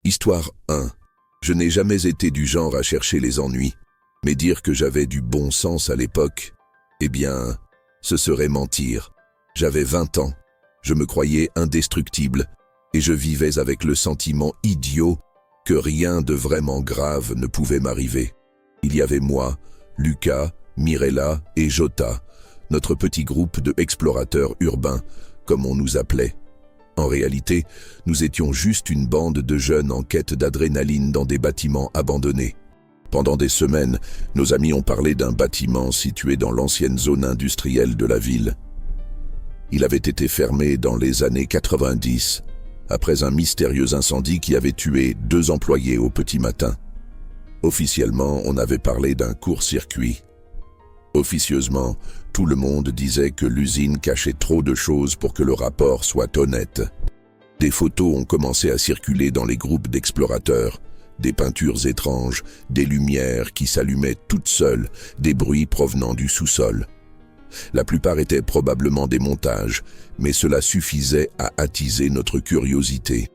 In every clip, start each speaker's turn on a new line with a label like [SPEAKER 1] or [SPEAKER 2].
[SPEAKER 1] Histoire 1. Je n'ai jamais été du genre à chercher les ennuis, mais dire que j'avais du bon sens à l'époque, eh bien, ce serait mentir. J'avais 20 ans, je me croyais indestructible, et je vivais avec le sentiment idiot que rien de vraiment grave ne pouvait m'arriver. Il y avait moi, Lucas, Mirella et Jota, notre petit groupe de explorateurs urbains, comme on nous appelait. En réalité, nous étions juste une bande de jeunes en quête d'adrénaline dans des bâtiments abandonnés. Pendant des semaines, nos amis ont parlé d'un bâtiment situé dans l'ancienne zone industrielle de la ville. Il avait été fermé dans les années 90, après un mystérieux incendie qui avait tué 2 employés au petit matin. Officiellement, on avait parlé d'un court-circuit. Officieusement, tout le monde disait que l'usine cachait trop de choses pour que le rapport soit honnête. Des photos ont commencé à circuler dans les groupes d'explorateurs, des peintures étranges, des lumières qui s'allumaient toutes seules, des bruits provenant du sous-sol. La plupart étaient probablement des montages, mais cela suffisait à attiser notre curiosité.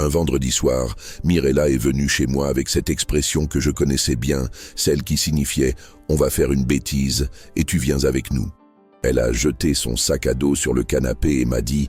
[SPEAKER 1] Un vendredi soir, Mirella est venue chez moi avec cette expression que je connaissais bien, celle qui signifiait « on va faire une bêtise et tu viens avec nous ». Elle a jeté son sac à dos sur le canapé et m'a dit,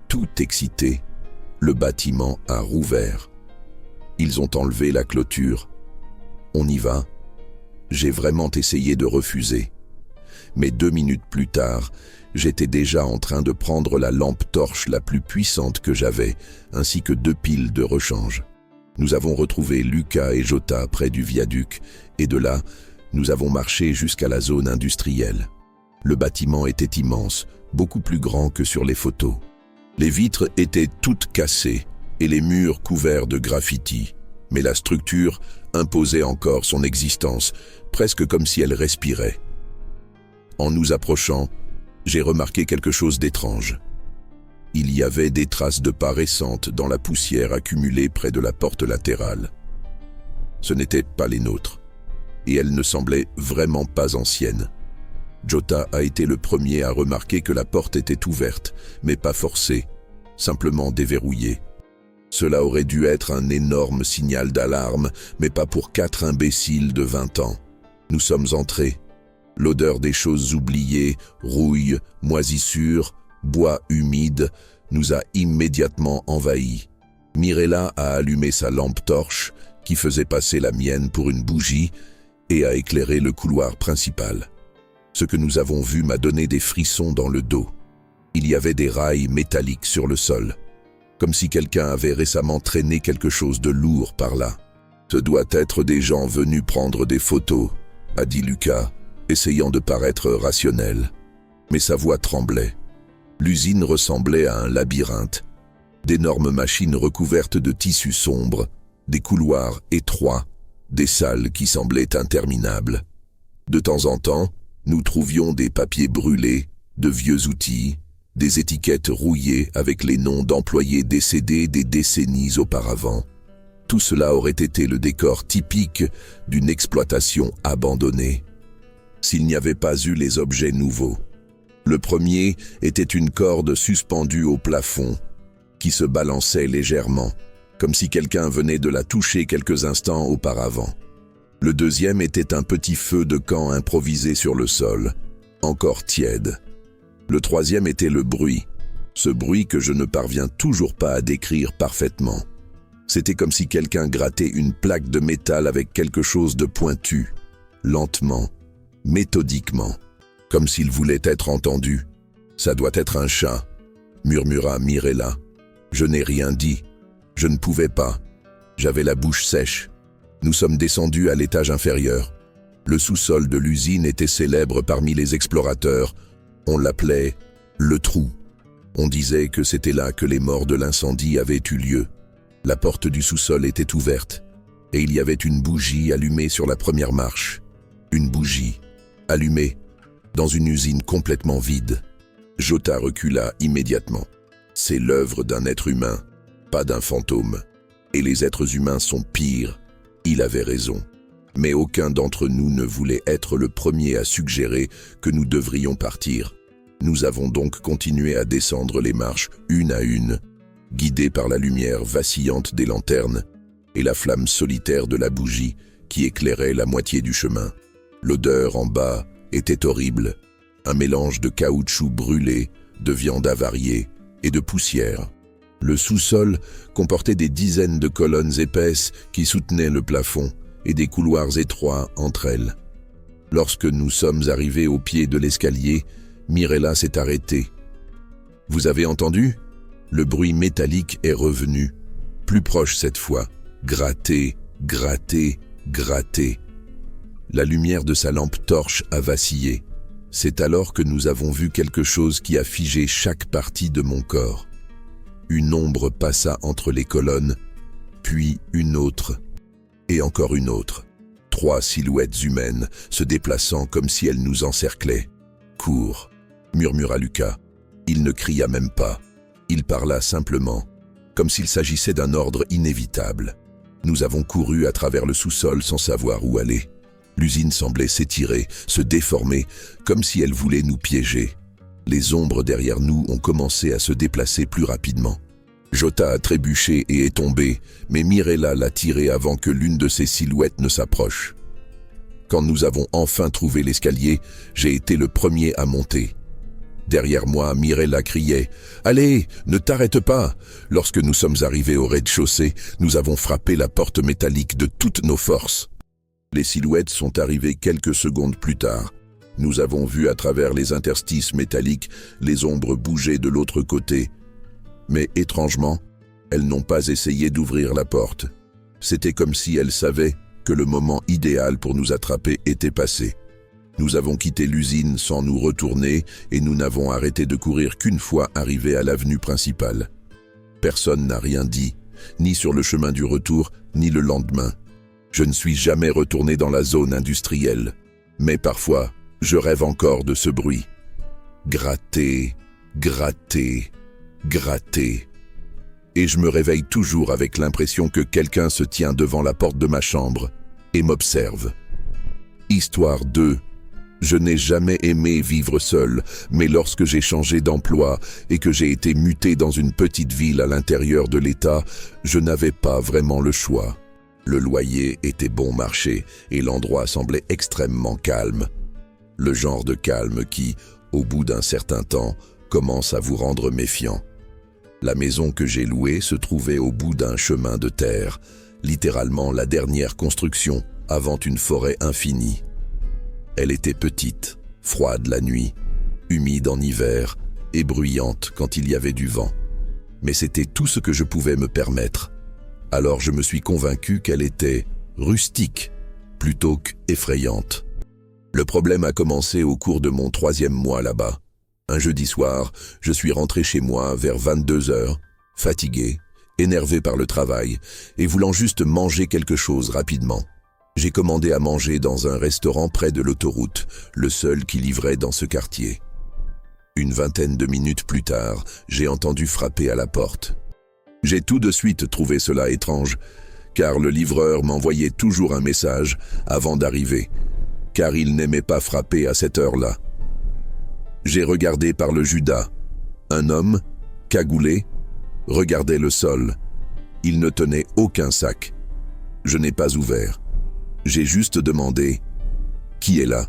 [SPEAKER 1] tout excité, « le bâtiment a rouvert. Ils ont enlevé la clôture. On y va ?» J'ai vraiment essayé de refuser. Mais 2 minutes plus tard, j'étais déjà en train de prendre la lampe torche la plus puissante que j'avais, ainsi que 2 piles de rechange. Nous avons retrouvé Lucas et Jota près du viaduc, et de là, nous avons marché jusqu'à la zone industrielle. Le bâtiment était immense, beaucoup plus grand que sur les photos. Les vitres étaient toutes cassées, et les murs couverts de graffitis, mais la structure imposait encore son existence, presque comme si elle respirait. En nous approchant, j'ai remarqué quelque chose d'étrange. Il y avait des traces de pas récentes dans la poussière accumulée près de la porte latérale. Ce n'étaient pas les nôtres, et elles ne semblaient vraiment pas anciennes. Jota a été le premier à remarquer que la porte était ouverte, mais pas forcée, simplement déverrouillée. Cela aurait dû être un énorme signal d'alarme, mais pas pour 4 imbéciles de 20 ans. Nous sommes entrés. L'odeur des choses oubliées, rouille, moisissure, bois humide, nous a immédiatement envahis. Mirella a allumé sa lampe torche, qui faisait passer la mienne pour une bougie, et a éclairé le couloir principal. Ce que nous avons vu m'a donné des frissons dans le dos. Il y avait des rails métalliques sur le sol, comme si quelqu'un avait récemment traîné quelque chose de lourd par là. « Ce doit être des gens venus prendre des photos », a dit Lucas, essayant de paraître rationnel. Mais sa voix tremblait. L'usine ressemblait à un labyrinthe. D'énormes machines recouvertes de tissus sombres, des couloirs étroits, des salles qui semblaient interminables. De temps en temps, nous trouvions des papiers brûlés, de vieux outils, des étiquettes rouillées avec les noms d'employés décédés des décennies auparavant. Tout cela aurait été le décor typique d'une exploitation abandonnée, s'il n'y avait pas eu les objets nouveaux. Le premier était une corde suspendue au plafond, qui se balançait légèrement, comme si quelqu'un venait de la toucher quelques instants auparavant. Le deuxième était un petit feu de camp improvisé sur le sol, encore tiède. Le troisième était le bruit, ce bruit que je ne parviens toujours pas à décrire parfaitement. C'était comme si quelqu'un grattait une plaque de métal avec quelque chose de pointu, lentement, méthodiquement, comme s'il voulait être entendu. « Ça doit être un chat », murmura Mirella. Je n'ai rien dit. Je ne pouvais pas. J'avais la bouche sèche. Nous sommes descendus à l'étage inférieur. Le sous-sol de l'usine était célèbre parmi les explorateurs. On l'appelait « le trou ». On disait que c'était là que les morts de l'incendie avaient eu lieu. La porte du sous-sol était ouverte, et il y avait une bougie allumée sur la première marche. Une bougie, allumée, dans une usine complètement vide. Jota recula immédiatement. C'est l'œuvre d'un être humain, pas d'un fantôme. Et les êtres humains sont pires. Il avait raison. Mais aucun d'entre nous ne voulait être le premier à suggérer que nous devrions partir. Nous avons donc continué à descendre les marches une à une, guidés par la lumière vacillante des lanternes, et la flamme solitaire de la bougie qui éclairait la moitié du chemin. L'odeur en bas était horrible, un mélange de caoutchouc brûlé, de viande avariée et de poussière. Le sous-sol comportait des dizaines de colonnes épaisses qui soutenaient le plafond et des couloirs étroits entre elles. Lorsque nous sommes arrivés au pied de l'escalier, Mirella s'est arrêtée. « Vous avez entendu ? Le bruit métallique est revenu, plus proche cette fois. Gratter, gratter, gratter. » La lumière de sa lampe torche a vacillé. C'est alors que nous avons vu quelque chose qui a figé chaque partie de mon corps. Une ombre passa entre les colonnes, puis une autre, et encore une autre. 3 silhouettes humaines se déplaçant comme si elles nous encerclaient. « Cours !» murmura Lucas. Il ne cria même pas. Il parla simplement, comme s'il s'agissait d'un ordre inévitable. Nous avons couru à travers le sous-sol sans savoir où aller. L'usine semblait s'étirer, se déformer, comme si elle voulait nous piéger. Les ombres derrière nous ont commencé à se déplacer plus rapidement. Jota a trébuché et est tombé, mais Mirella l'a tiré avant que l'une de ses silhouettes ne s'approche. Quand nous avons enfin trouvé l'escalier, j'ai été le premier à monter. Derrière moi, Mirella criait « Allez, ne t'arrête pas !» Lorsque nous sommes arrivés au rez-de-chaussée, nous avons frappé la porte métallique de toutes nos forces. Les silhouettes sont arrivées quelques secondes plus tard. Nous avons vu à travers les interstices métalliques les ombres bouger de l'autre côté. Mais étrangement, elles n'ont pas essayé d'ouvrir la porte. C'était comme si elles savaient que le moment idéal pour nous attraper était passé. Nous avons quitté l'usine sans nous retourner et nous n'avons arrêté de courir qu'une fois arrivés à l'avenue principale. Personne n'a rien dit, ni sur le chemin du retour, ni le lendemain. Je ne suis jamais retourné dans la zone industrielle, mais parfois, je rêve encore de ce bruit. Gratter, gratter, gratter. Et je me réveille toujours avec l'impression que quelqu'un se tient devant la porte de ma chambre et m'observe. Histoire 2. Je n'ai jamais aimé vivre seul, mais lorsque j'ai changé d'emploi et que j'ai été muté dans une petite ville à l'intérieur de l'État, je n'avais pas vraiment le choix. Le loyer était bon marché et l'endroit semblait extrêmement calme. Le genre de calme qui, au bout d'un certain temps, commence à vous rendre méfiant. La maison que j'ai louée se trouvait au bout d'un chemin de terre, littéralement la dernière construction avant une forêt infinie. Elle était petite, froide la nuit, humide en hiver et bruyante quand il y avait du vent. Mais c'était tout ce que je pouvais me permettre. Alors je me suis convaincu qu'elle était rustique plutôt qu'effrayante. Le problème a commencé au cours de mon 3e mois là-bas. Un jeudi soir, je suis rentré chez moi vers 22h, fatigué, énervé par le travail et voulant juste manger quelque chose rapidement. J'ai commandé à manger dans un restaurant près de l'autoroute, le seul qui livrait dans ce quartier. Une vingtaine de minutes plus tard, j'ai entendu frapper à la porte. J'ai tout de suite trouvé cela étrange, car le livreur m'envoyait toujours un message avant d'arriver, car il n'aimait pas frapper à cette heure-là. J'ai regardé par le Judas. Un homme, cagoulé, regardait le sol. Il ne tenait aucun sac. Je n'ai pas ouvert. J'ai juste demandé « Qui est là ?»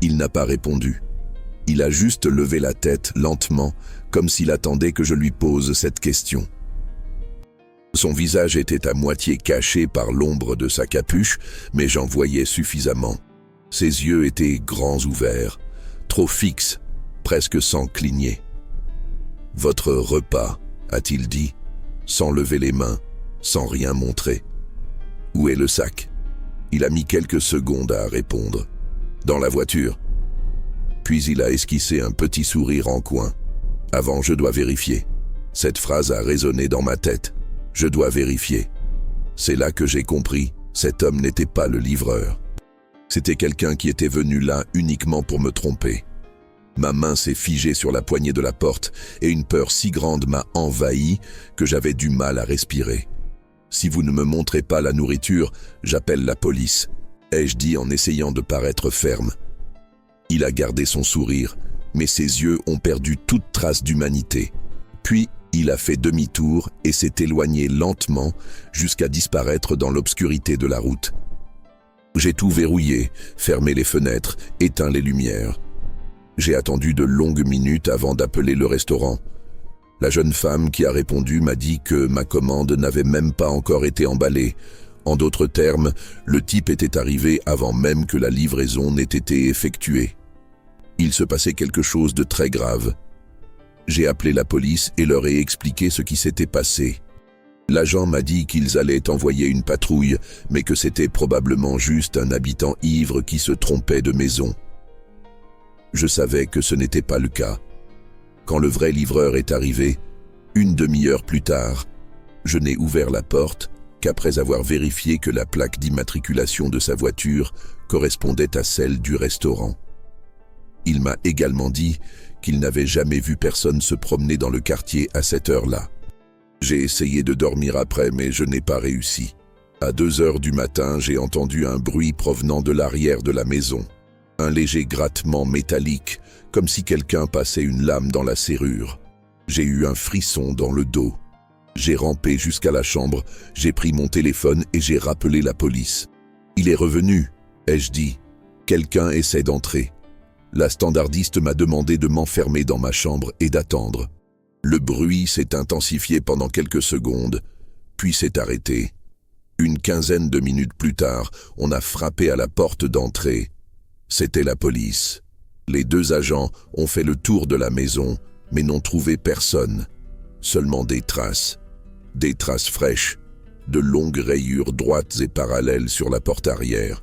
[SPEAKER 1] Il n'a pas répondu. Il a juste levé la tête lentement, comme s'il attendait que je lui pose cette question. Son visage était à moitié caché par l'ombre de sa capuche, mais j'en voyais suffisamment. Ses yeux étaient grands ouverts, trop fixes, presque sans cligner. « Votre repas » a-t-il dit, sans lever les mains, sans rien montrer. « Où est le sac ?» Il a mis quelques secondes à répondre. « Dans la voiture. » Puis il a esquissé un petit sourire en coin. « Avant, je dois vérifier. » Cette phrase a résonné dans ma tête. « Je dois vérifier. » C'est là que j'ai compris, cet homme n'était pas le livreur. C'était quelqu'un qui était venu là uniquement pour me tromper. Ma main s'est figée sur la poignée de la porte et une peur si grande m'a envahi que j'avais du mal à respirer. « Si vous ne me montrez pas la nourriture, j'appelle la police », ai-je dit en essayant de paraître ferme. Il a gardé son sourire, mais ses yeux ont perdu toute trace d'humanité. Puis, Il a fait demi-tour et s'est éloigné lentement jusqu'à disparaître dans l'obscurité de la route. J'ai tout verrouillé, fermé les fenêtres, éteint les lumières. J'ai attendu de longues minutes avant d'appeler le restaurant. La jeune femme qui a répondu m'a dit que ma commande n'avait même pas encore été emballée. En d'autres termes, le type était arrivé avant même que la livraison n'ait été effectuée. Il se passait quelque chose de très grave. J'ai appelé la police et leur ai expliqué ce qui s'était passé. L'agent m'a dit qu'ils allaient envoyer une patrouille, mais que c'était probablement juste un habitant ivre qui se trompait de maison. Je savais que ce n'était pas le cas. Quand le vrai livreur est arrivé, une demi-heure plus tard, je n'ai ouvert la porte qu'après avoir vérifié que la plaque d'immatriculation de sa voiture correspondait à celle du restaurant. Il m'a également dit qu'il n'avait jamais vu personne se promener dans le quartier à cette heure-là. J'ai essayé de dormir après, mais je n'ai pas réussi. À 2 heures du matin, j'ai entendu un bruit provenant de l'arrière de la maison. Un léger grattement métallique, comme si quelqu'un passait une lame dans la serrure. J'ai eu un frisson dans le dos. J'ai rampé jusqu'à la chambre, j'ai pris mon téléphone et j'ai rappelé la police. « Il est revenu », ai-je dit. « Quelqu'un essaie d'entrer. » La standardiste m'a demandé de m'enfermer dans ma chambre et d'attendre. Le bruit s'est intensifié pendant quelques secondes, puis s'est arrêté. Une quinzaine de minutes plus tard, on a frappé à la porte d'entrée. C'était la police. Les 2 agents ont fait le tour de la maison, mais n'ont trouvé personne. Seulement des traces fraîches, de longues rayures droites et parallèles sur la porte arrière.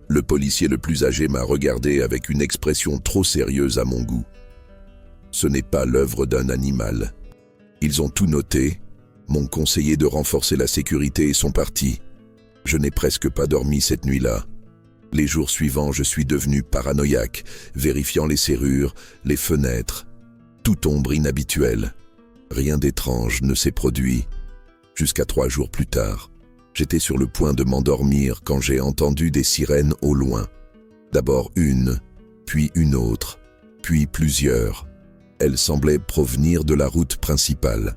[SPEAKER 1] Le policier le plus âgé m'a regardé avec une expression trop sérieuse à mon goût. Ce n'est pas l'œuvre d'un animal. Ils ont tout noté, m'ont conseillé de renforcer la sécurité et sont partis. Je n'ai presque pas dormi cette nuit-là. Les jours suivants, je suis devenu paranoïaque, vérifiant les serrures, les fenêtres. Toute ombre inhabituelle. Rien d'étrange ne s'est produit. Jusqu'à 3 jours plus tard, j'étais sur le point de m'endormir quand j'ai entendu des sirènes au loin. D'abord une, puis une autre, puis plusieurs. Elles semblaient provenir de la route principale.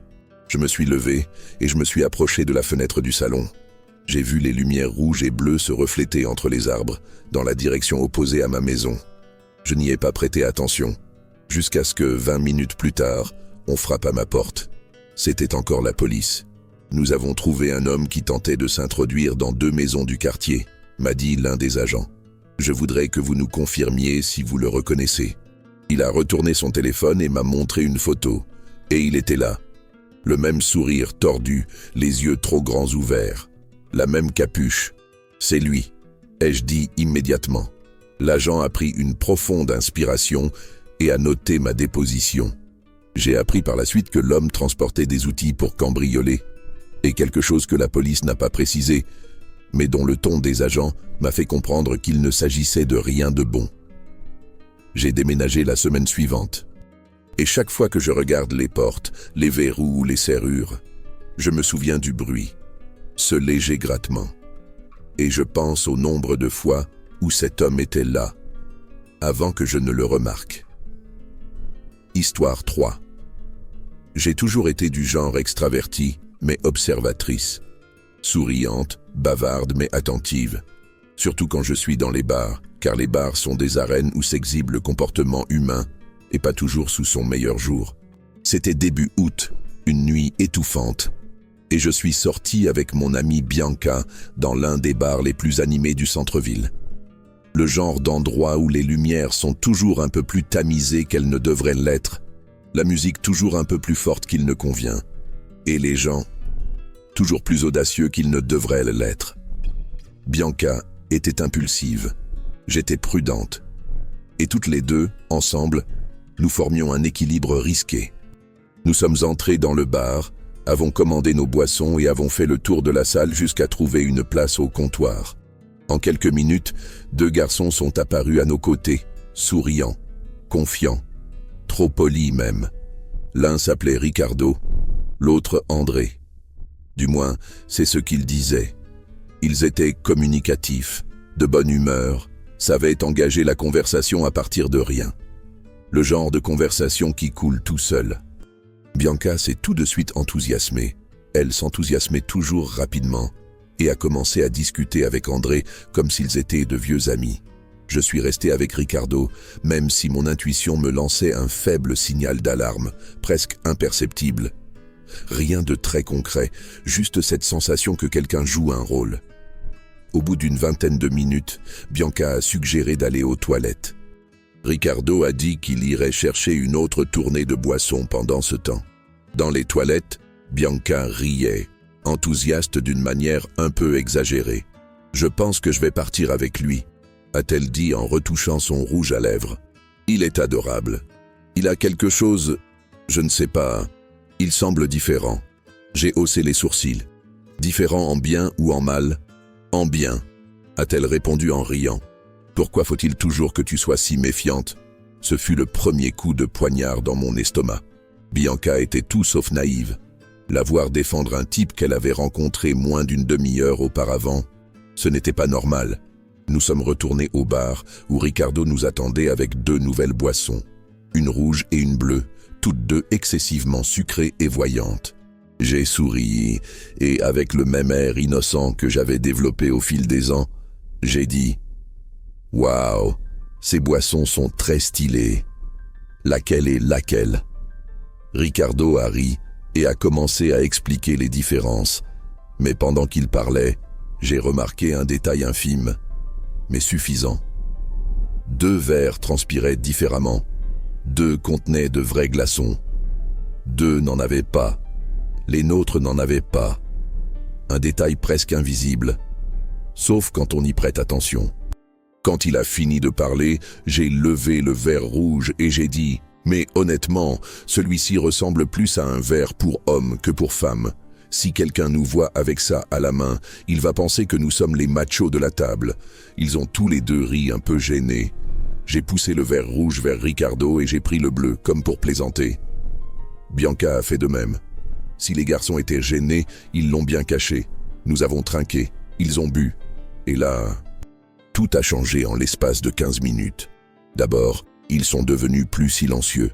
[SPEAKER 1] Je me suis levé et je me suis approché de la fenêtre du salon. J'ai vu les lumières rouges et bleues se refléter entre les arbres, dans la direction opposée à ma maison. Je n'y ai pas prêté attention, jusqu'à ce que 20 minutes plus tard, on frappe à ma porte. C'était encore la police. « Nous avons trouvé un homme qui tentait de s'introduire dans 2 maisons du quartier », m'a dit l'un des agents. « Je voudrais que vous nous confirmiez si vous le reconnaissez. » Il a retourné son téléphone et m'a montré une photo. Et il était là. Le même sourire tordu, les yeux trop grands ouverts. La même capuche. « C'est lui », ai-je dit immédiatement. L'agent a pris une profonde inspiration et a noté ma déposition. J'ai appris par la suite que l'homme transportait des outils pour cambrioler. Et quelque chose que la police n'a pas précisé, mais dont le ton des agents m'a fait comprendre qu'il ne s'agissait de rien de bon. J'ai déménagé la semaine suivante. Et chaque fois que je regarde les portes, les verrous ou les serrures, je me souviens du bruit, ce léger grattement. Et je pense au nombre de fois où cet homme était là, avant que je ne le remarque. Histoire 3. J'ai toujours été du genre extraverti, mais observatrice. Souriante, bavarde mais attentive. Surtout quand je suis dans les bars, car les bars sont des arènes où s'exhibe le comportement humain, et pas toujours sous son meilleur jour. C'était début août, une nuit étouffante, et je suis sorti avec mon amie Bianca dans l'un des bars les plus animés du centre-ville. Le genre d'endroit où les lumières sont toujours un peu plus tamisées qu'elles ne devraient l'être, la musique toujours un peu plus forte qu'il ne convient, et les gens toujours plus audacieux qu'ils ne devraient l'être. Bianca était impulsive, j'étais prudente, et toutes les deux, ensemble, nous formions un équilibre risqué. Nous sommes entrés dans le bar, avons commandé nos boissons et avons fait le tour de la salle jusqu'à trouver une place au comptoir. En quelques minutes, 2 garçons sont apparus à nos côtés, souriants, confiants, trop polis même. L'un s'appelait Ricardo, l'autre André. Du moins, c'est ce qu'ils disaient. Ils étaient communicatifs, de bonne humeur, savaient engager la conversation à partir de rien. Le genre de conversation qui coule tout seul. Bianca s'est tout de suite enthousiasmée. Elle s'enthousiasmait toujours rapidement et a commencé à discuter avec André comme s'ils étaient de vieux amis. Je suis resté avec Ricardo, même si mon intuition me lançait un faible signal d'alarme, presque imperceptible. Rien de très concret, juste cette sensation que quelqu'un joue un rôle. Au bout d'une vingtaine de minutes, Bianca a suggéré d'aller aux toilettes. Ricardo a dit qu'il irait chercher une autre tournée de boissons pendant ce temps. Dans les toilettes, Bianca riait, enthousiaste d'une manière un peu exagérée. « Je pense que je vais partir avec lui », a-t-elle dit en retouchant son rouge à lèvres. « Il est adorable. Il a quelque chose, je ne sais pas, il semble différent. » J'ai haussé les sourcils. « Différent en bien ou en mal ?»« En bien », a-t-elle répondu en riant. « Pourquoi faut-il toujours que tu sois si méfiante ?» Ce fut le premier coup de poignard dans mon estomac. Bianca était tout sauf naïve. La voir défendre un type qu'elle avait rencontré moins d'une demi-heure auparavant, ce n'était pas normal. Nous sommes retournés au bar où Ricardo nous attendait avec 2 nouvelles boissons, une rouge et une bleue, toutes 2 excessivement sucrées et voyantes. J'ai souri et, avec le même air innocent que j'avais développé au fil des ans, j'ai dit « Waouh, ces boissons sont très stylées. Laquelle est laquelle ?» Ricardo a ri et a commencé à expliquer les différences, mais pendant qu'il parlait, j'ai remarqué un détail infime, mais suffisant. 2 verres transpiraient différemment, 2 contenaient de vrais glaçons, 2 n'en avaient pas, les nôtres n'en avaient pas. Un détail presque invisible, sauf quand on y prête attention. Quand il a fini de parler, j'ai levé le verre rouge et j'ai dit « Mais honnêtement, celui-ci ressemble plus à un verre pour homme que pour femme. Si quelqu'un nous voit avec ça à la main, il va penser que nous sommes les machos de la table. » Ils ont tous les 2 ri un peu gênés. J'ai poussé le verre rouge vers Ricardo et j'ai pris le bleu, comme pour plaisanter. Bianca a fait de même. Si les garçons étaient gênés, ils l'ont bien caché. Nous avons trinqué, ils ont bu. Et là, tout a changé en l'espace de 15 minutes. D'abord, ils sont devenus plus silencieux,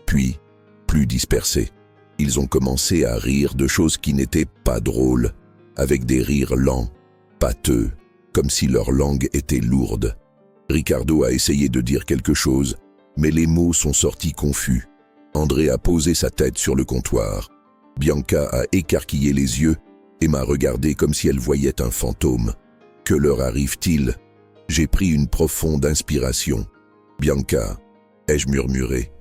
[SPEAKER 1] puis plus dispersés. Ils ont commencé à rire de choses qui n'étaient pas drôles, avec des rires lents, pâteux, comme si leur langue était lourde. Ricardo a essayé de dire quelque chose, mais les mots sont sortis confus. André a posé sa tête sur le comptoir. Bianca a écarquillé les yeux et m'a regardé comme si elle voyait un fantôme. Que leur arrive-t-il? J'ai pris une profonde inspiration. Bianca, ai-je murmuré.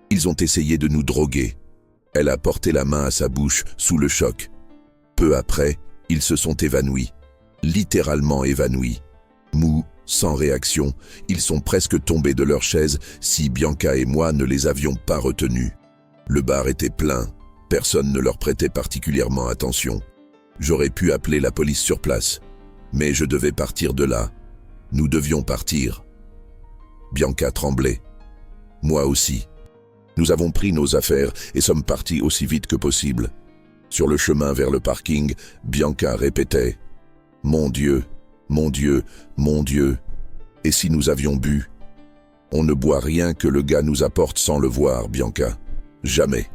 [SPEAKER 1] Ils ont essayé de nous droguer. Elle a porté la main à sa bouche sous le choc. Peu après, ils se sont évanouis. Littéralement évanouis. Mous, sans réaction, ils sont presque tombés de leur chaise si Bianca et moi ne les avions pas retenus. Le bar était plein. Personne ne leur prêtait particulièrement attention. J'aurais pu appeler la police sur place, mais je devais partir de là. Nous devions partir. Bianca tremblait. Moi aussi. Nous avons pris nos affaires et sommes partis aussi vite que possible. Sur le chemin vers le parking, Bianca répétait « Mon Dieu, mon Dieu, mon Dieu, et si nous avions bu ?» On ne boit rien que le gars nous apporte sans le voir, Bianca. Jamais.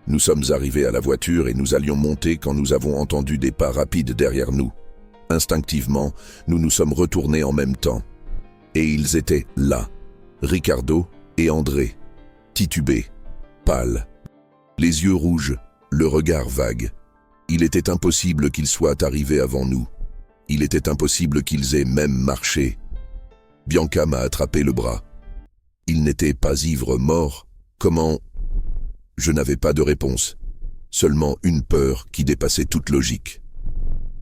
[SPEAKER 1] Nous sommes arrivés à la voiture et nous allions monter quand nous avons entendu des pas rapides derrière nous. Instinctivement, nous nous sommes retournés en même temps. Et ils étaient là, Ricardo et André, titubés, pâles, les yeux rouges, le regard vague. Il était impossible qu'ils soient arrivés avant nous. Il était impossible qu'ils aient même marché. Bianca m'a attrapé le bras. Ils n'étaient pas ivres morts. Comment? Je n'avais pas de réponse. Seulement une peur qui dépassait toute logique.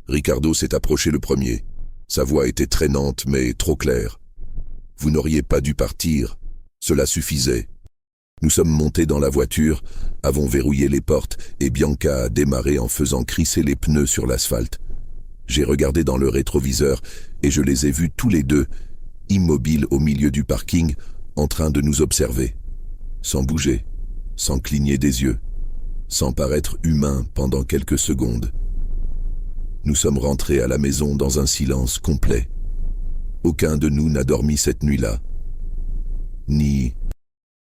[SPEAKER 1] Ricardo s'est approché le premier. Sa voix était traînante mais trop claire. Vous n'auriez pas dû partir. Cela suffisait. Nous sommes montés dans la voiture, avons verrouillé les portes et Bianca a démarré en faisant crisser les pneus sur l'asphalte. J'ai regardé dans le rétroviseur et je les ai vus tous les 2, immobiles au milieu du parking, en train de nous observer. Sans bouger, sans cligner des yeux, sans paraître humains pendant quelques secondes. Nous sommes rentrés à la maison dans un silence complet. Aucun de nous n'a dormi cette nuit-là. Ni